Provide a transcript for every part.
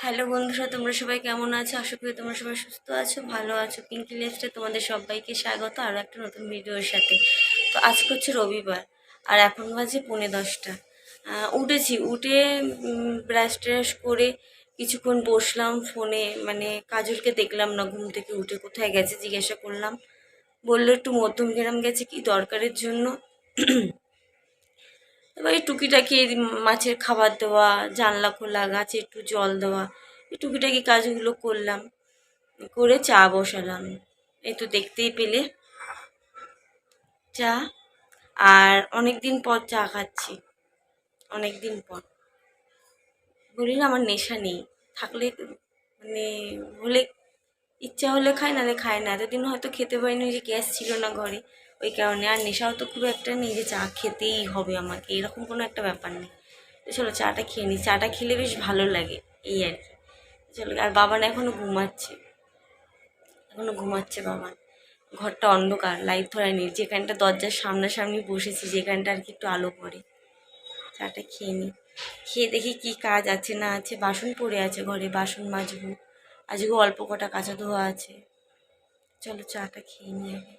Hello বন্ধুরা, তোমরা সবাই কেমন আছো? আশা করি তোমরা সবাই সুস্থ আছো, ভালো আছো। পিঙ্কি লাইফস্টাইলে তোমাদের সবাইকে স্বাগত আরও একটা নতুন ভিডিওর সাথে। তো আজকে হচ্ছে রবিবার আর এখন বাজে 10:45। উঠে ব্রাশ ট্রাশ করে কিছুক্ষণ বসলাম ফোনে, মানে কাজলকে দেখলাম না, ঘুম থেকে উঠে কোথায় গেছে জিজ্ঞাসা করলাম। বললো একটু মধ্যমগ্রাম গেছে কি দরকারের জন্য। এবার এই টুকিটাকি মাছের খাবার দেওয়া, জানলা খোলা, গাছে একটু জল দেওয়া, এই টুকিটাকি কাজগুলো করলাম, করে চা বসালাম। এই তো দেখতেই পেলে চা। আর অনেক দিন পর চা খাচ্ছি, অনেক দিন পর। বলি না আমার নেশা নেই, থাকলে মানে হলে ইচ্ছা হলে খাই, নাহলে খাই না। এতদিন হয়তো খেতে পারিনি, যে গ্যাস ছিল না ঘরে, ওই কারণে। আর নেশাও তো খুব একটা নেই যে চা খেতেই হবে আমাকে, এরকম কোনো একটা ব্যাপার নেই। তো চলো চাটা খেয়ে নিই, চাটা খেলে বেশ ভালো লাগে, এই আর কি। চলো। আর বাবান এখনও ঘুমাচ্ছে বাবান। ঘরটা অন্ধকার, লাইট ধরায়নি, যেখানটা দরজার সামনাসামনি বসেছি, যেখানটা আর কি একটু আলো পড়ে। চাটা খেয়ে নিই, খেয়ে দেখি কি কাজ আছে না আছে। বাসন পড়ে আছে ঘরে, বাসন মাজবো। আজকেও অল্প কটা কাঁচা ধোয়া আছে। চলো চাটা খেয়ে নিই আগে।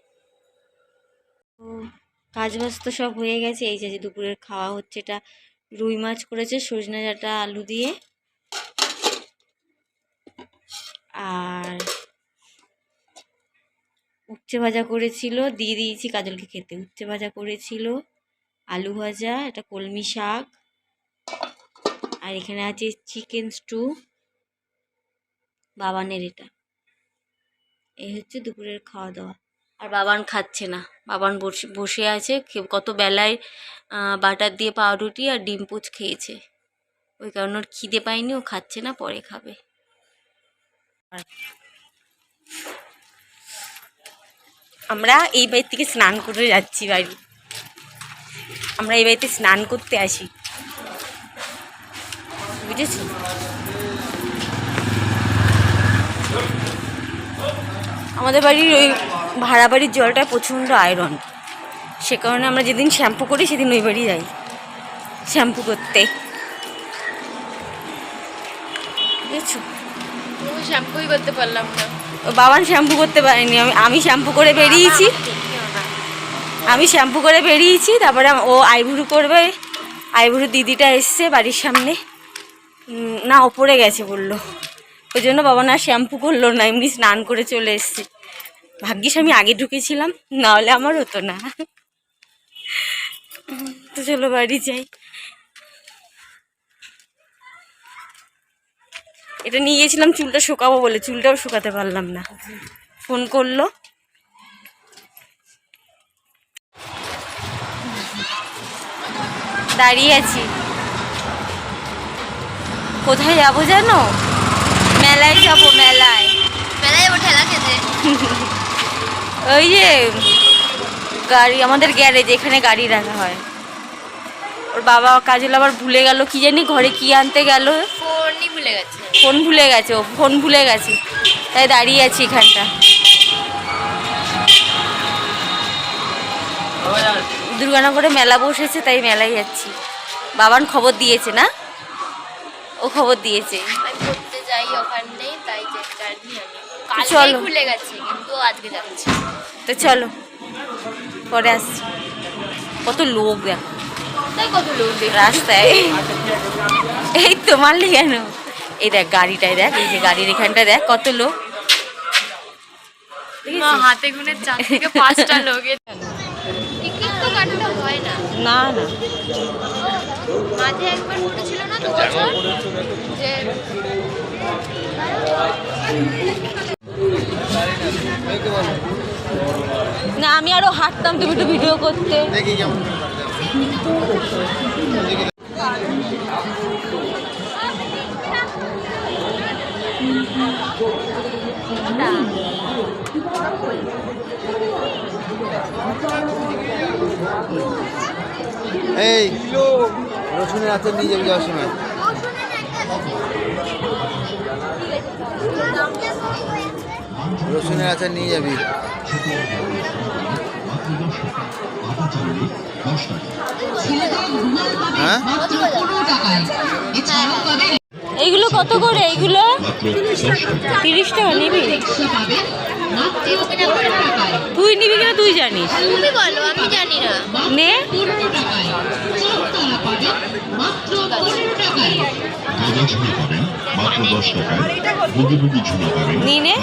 ও, কাজ বাজ তো সব হয়ে গেছে। এই যে দুপুরের খাওয়া হচ্ছে, এটা রুই মাছ করেছে সজনে ডাঁটা আলু দিয়ে, আর উচ্ছে ভাজা করেছিল, দিয়ে দিয়েছি কাজলকে খেতে। উচ্ছে ভাজা করেছিল, আলু ভাজা, এটা কলমি শাক, আর এখানে আছে চিকেন স্টু বাবানের। এটা এই হচ্ছে দুপুরের খাওয়া দাওয়া। আর বাবান খাচ্ছে না, বাবান বসে বসে আছে। কত বেলায় বাটার দিয়ে পাউরুটি আর ডিম পোচ খেয়েছে, ওই কারণে ওর খিদে পায়নি, ও খাচ্ছে না, পরে খাবে। আমরা এই বাড়ি থেকে স্নান করে যাচ্ছি বাড়ি। আমরা এই বাড়িতে স্নান করতে আসি, বুঝেছি? আমাদের বাড়ির ওই ভাড়া বাড়ির জলটা প্রচণ্ড আয়রন, সে কারণে আমরা যেদিন শ্যাম্পু করি সেদিন ওই বাড়ি যাই শ্যাম্পু করতে, বুঝেছো? শ্যাম্পুই করতে পারলাম না। বাবান শ্যাম্পু করতে পারেনি, আমি শ্যাম্পু করে বেরিয়েছি। তারপরে ও আইবুড়ো করবে। আইবুড়ো দিদিটা এসছে বাড়ির সামনে, না ওপরে গেছে বললো, ওই জন্য বাবা না শ্যাম্পু করলো না, এমনি স্নান করে চলে এসছে। ভাগ্যিস আমি আগে ঢুকেছিলাম, না হলে আমার হতো না। তো চলো বাড়ি যাই। এটা নিয়ে গেছিলাম চুলটা শুকাবো বলে, চুলটাও শুকাতে পারলাম না। ফোন করলো, দাঁড়িয়ে আছি। কোথায় যাবো জানো? মেলায় যাবো, মেলায় যাবো ঠেলা খেতে। ওই যে গাড়ি, আমাদের গ্যারেজ, এখানে গাড়ি রাখা হয়। ওর বাবা কাজল আবার ভুলে গেল, কি জানি ঘরে কি আনতে গেল, ফোন ভুলে গেছে, তাই দাঁড়িয়ে আছি এখানটা। দুর্গানগরে মেলা বসেছে, তাই মেলায় যাচ্ছি। বাবান খবর দিয়েছে না, ও খবর দিয়েছে। চলো, তো চলো পরে আসছি। কত লোক দেখো রাস্তায়, এই তোমার কেন? এই দেখ গাড়িটায়, দেখ এই যে গাড়ির এখানটা দেখ কত লোক, হাতে গুনে 4 থেকে 5টা লোক। টিকিট তো কাটতে হয় না। না না, মাঝে একবার পড়েছিল না 2 বছর যে না আমি আরো হাঁটতাম, তুমি একটু ভিডিও করতে। দেখি কেমন এই রসুনের আচার নিয়ে যাবি যাওয়ার সময়। রসুনের আচার নিয়ে যাবি। হ্যাঁ এইগুলো কত করে? এইগুলো 30 টাকা নিবি? তুই নিবি কিনা তুই জানিস। তুমি বলো, আমি জানি না। নে নি নে।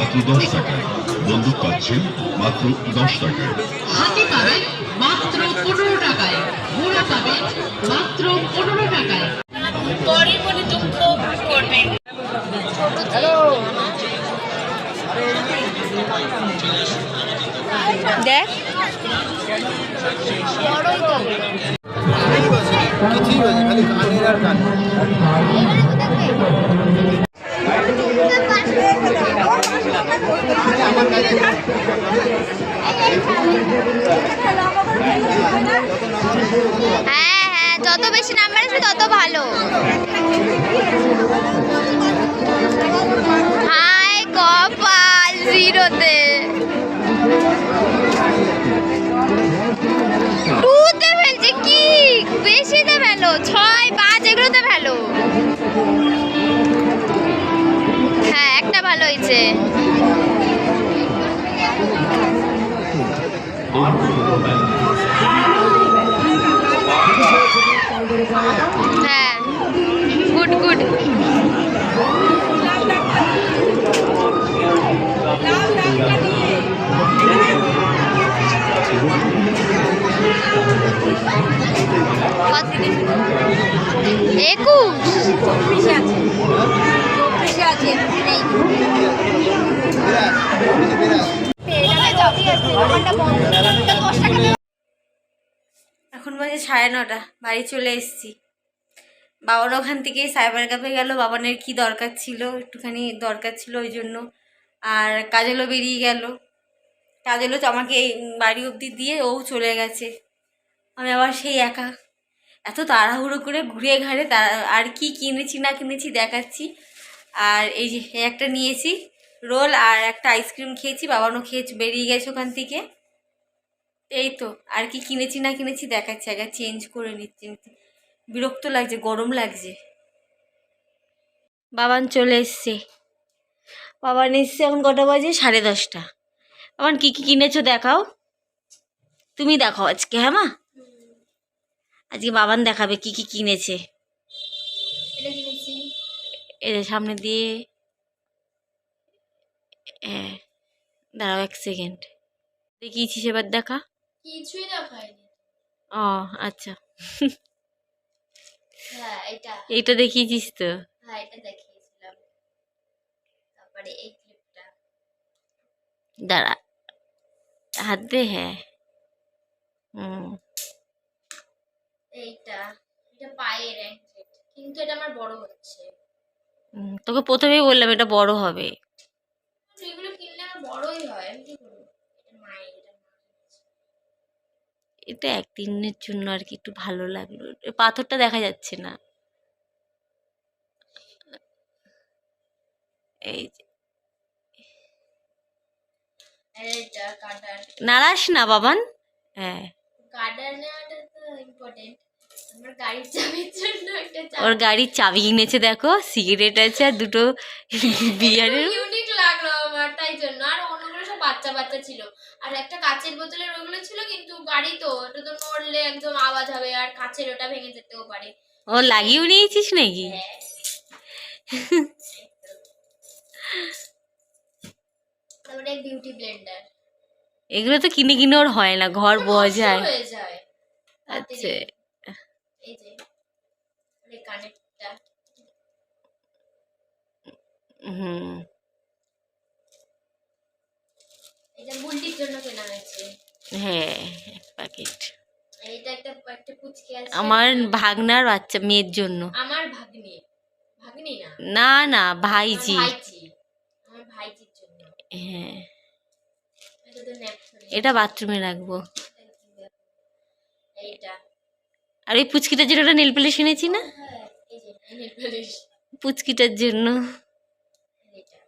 বন্দুক পাচ্ছেন মাত্র 10 টাকায়। হাতি পাবেন মাত্র 15 টাকায়। ঘোড়া পাবেন মাত্র 15 টাকায়। পরে পরে দুঃখ করবে। দেখ বড়ই তো। কিছুই বলছে খালি কানের আর কান। আমার কাছে হ্যাঁ হ্যাঁ, যত বেশি নাম্বার আসবে তত ভালো। হাই কপাল জিরোতে, টুতে ফেলছে কি, বেশিতে ফেলো, 6, 5 এগুলোতে ফেলো। হ্যাঁ একটা ভালো হয়েছে। হ্যাঁ গুড গুড। এখন বাজে 9:30, বাড়ি চলে এসেছি। বাবার ওখান থেকেই সাইবার ক্যাফে গেল, বাবানের কি দরকার ছিল, একটুখানি দরকার ছিল ওই জন্য। আর কাজলও বেরিয়ে গেল, কাজলও তো আমাকে বাড়ি অবধি দিয়ে ও চলে গেছে। আমি আবার সেই একা এত তাড়াহুড়ো করে ঘুরে ঘাড়ে আর কি কিনেছি না কিনেছি দেখাচ্ছি। আর এই যে একটা নিয়েছি রোল, আর একটা আইসক্রিম খেয়েছি, বাবানও খেয়েছি, বেরিয়ে গেছে ওখান থেকে। এই তো আর কি কিনেছি না কিনেছি দেখাচ্ছি, আগে চেঞ্জ করে নিচ্ছি। বিরক্ত লাগছে, গরম লাগছে। বাবান চলে এসছে, বাবান এসছে এখন কটা বাজে? 10:30। বাবান কী কী কিনেছো দেখাও, তুমি দেখাও আজকে। হ্যাঁ মা, আজকে বাবান দেখাবে কি কি কিনেছে। এর সামনে দিয়ে হ্যাঁ, দাঁড়াও 1 সেকেন্ড দেখিয়েছিস, এবার দেখা। কিছুই দেখায়নি। ও আচ্ছা, হ্যাঁ এটা, এইটা দেখিয়েছিস তো। হ্যাঁ এটা দেখিয়েছিলাম। তারপরে এই ক্লিপটা। দাঁড়া হাত দে। হ্যাঁ এইটা, এটা পায়ের অ্যাঙ্কলেট, কিন্তু এটা আমার বড় হচ্ছে। তোকে প্রথমেই বললাম এটা বড় হবে। এগুলো কিনলে আমার বড়ই হয়, আমি কি করবো? এটা মায়ের, এটা এটা একদিনের জন্য আর কি, একটু ভালো লাগলো। পাথরটা দেখা যাচ্ছে না। এই যে এইটা কাটার। নাড়াস না বাবান। হ্যাঁ কাটার নেওয়াটা তো ইম্পর্টেন্ট। আমার গাড়ির চাবির জন্য একটা ওর গাড়ির চাবি কিনেছে, দেখো সিগারেট আছে আর দুটো বিয়ারের। ইউনিক লাগলো আমার, তাই জন্য। আর অন্যগুলো সব বাচ্চা বাচ্চা ছিল, আর একটা কাচের বোতলের ওগুলো ছিল, কিন্তু গাড়ি তো এটা তো নড়লে একদম আওয়াজ হবে, আর কাচের ওটা ভেঙে যেতেও পারে। ও লাগিয়েও নিয়েছিস নাকি? হ্যাঁ। তারপরে বিউটি ব্লেন্ডার, এগুলো তো কিনে কিনে ওর হয় না, ঘর বজায়। হয়ে যায়। আচ্ছা এই যে এই কানেরটা, হুম, এটা বুলটির জন্য কেনা হয়েছে। হ্যাঁ 1 প্যাকেট। এইটা একটা একটা পুচকে আছে আমার ভাগনার বাচ্চা মেয়ের জন্য। আমার ভাগ্নি, ভাগ্নি না, না না ভাইজি। ভাইজি, আমার ভাইজির জন্য। হ্যাঁ এটা তো ন্যাপথলিন, এটা বাথরুমে রাখবো। এইটা, আর এই পুচকিটার জন্য একটা নেল পালিশ এনেছি না, হ্যাঁ এই যে নেল পালিশ, পুচকিটার জন্য। এইটা।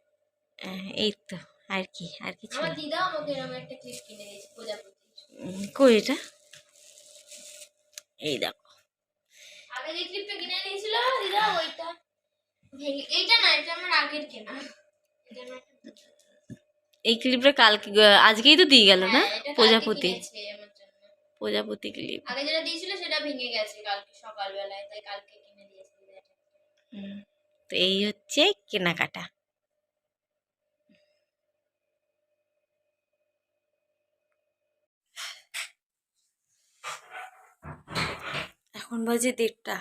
এই তো, আর কি আর কিছু আমার না। দিদা আমাকে এরকম একটা ক্লিপ কিনে দিয়েছে প্রজাপতি। কই এটা? এই দেখো, আগে যে ক্লিপটা কিনে দিয়েছিল দিদা, ওইটা ভেঙে এইটা না, এটা আমার আগের কেনা। এটা আমার এই ক্লিপটা কালকে আজকেই তো দিয়ে গেল না? হ্যাঁ, এটা কালকে প্রজাপতি কিনেছে আমার জন্য। প্রজাপতি ক্লিপ। আগে যেটা দিয়েছিল সেটা ভেঙে গেছে কালকে সকালবেলায়, তাই কালকে কিনে দিয়েছিল এটা। তো এই হচ্ছে কেনাকাটা। এখন বাজে 1:30।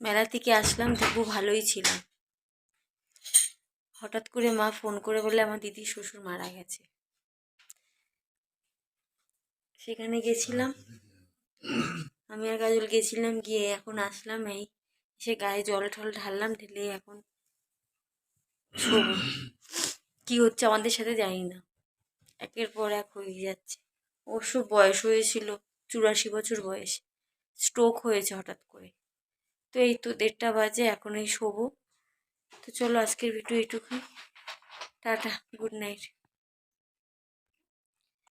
মেলা থেকে আসলাম, দিব্যু ভালোই ছিলাম। হঠাৎ করে মা ফোন করে বলে আমার দিদির শ্বশুর মারা গেছে। সেখানে গেছিলাম, আমি আর কাজল গেছিলাম, গিয়ে এখন আসলাম, এই এসে গায়ে জল টল ঢাললাম, ঢেলে এখন শোবো। কি হচ্ছে আমাদের সাথে জানি না, একের পর এক হয়ে যাচ্ছে। অবশ্য বয়স হয়েছিল 84 বছর বয়সে, স্ট্রোক হয়েছে হঠাৎ করে। তো এই তো 1:30 বাজে, এখন এই শোবো। তো চলো আজকের ভিডিও এইটুকুই, টাটা, গুড নাইট।